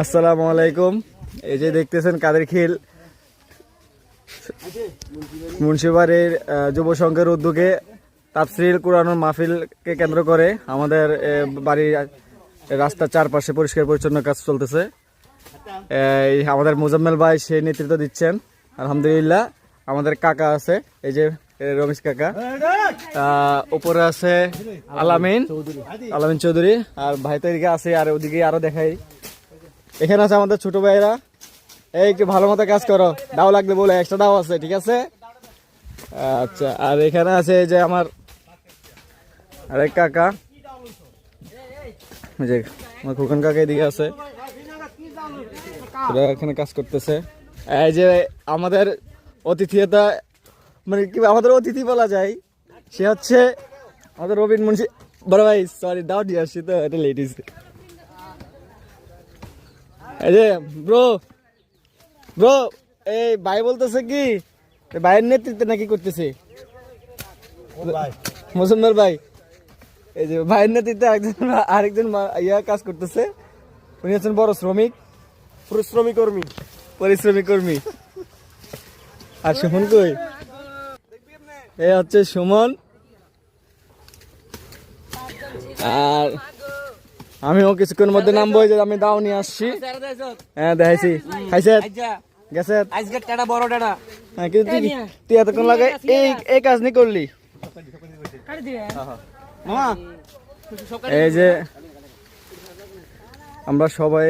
আসসালামু আলাইকুম। এই যে দেখতেছেন কাদেরখিল মুন্সিবাড়ির যুব সংঘের উদ্যোগে তাফসির কুরআনুল মাহফিলকে কেন্দ্র করে আমাদের বাড়ির রাস্তার চারপাশে পরিষ্কার পরিচ্ছন্ন কাজ চলতেছে। আমাদের মোজাম্মেল ভাই সেই নেতৃত্ব দিচ্ছেন। আলহামদুলিল্লাহ। আমাদের কাকা আছে, এই যে রমেশ কাকা, উপরে আছে আলামিন চৌধুরী, আর ভাই তো এদিকে আছে, আর ওদিকে আরো দেখাই। এখানে আছে আমাদের ছোট ভাইরা। এই একটু ভালো মতো কাজ করো, দাও লাগলে বলে, এক্সট্রা দাও আছে, ঠিক আছে? আচ্ছা, আর এখানে আছে এই যে আমার আরেক কাকা, যে আমার খোকন কাকা এদিকে আছে, এখানে কাজ করতেছে। এই যে আমাদের অতিথিয়তা, মানে কি আমাদের অতিথি বলা যায়, সে হচ্ছে আমাদের রবিন মুন্সি বড় ভাই। সরি, দাও দিয়ে আসছি তো, এটা লেডিস। এই যে ব্রো এই ভাই বলতেছে কি ভাইয়ের নেতৃত্বে নাকি করতেছে মোজাম্মেল ভাই। এই যে ভাইয়ের নেতৃত্বে আরেকজন কাজ করতেছে। উনি হচ্ছেন বড় পরিশ্রমী কর্মী। আর সুমন কই? এই হচ্ছে সুমন। আর আমিও কিছুক্ষণের মধ্যে নামবো, যে আমি দাও নিয়ে আসছি। হ্যাঁ, দেখাইছি। খাইছে গেছে হ্যাঁ, কিন্তু তুই এতক্ষণ লাগে এই কাজ নি করলি। এই যে আমরা সবাই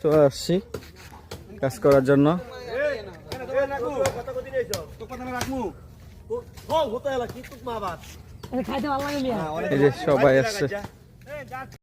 চলে আসছি কাজ করার জন্য। এই যে সবাই আসছে।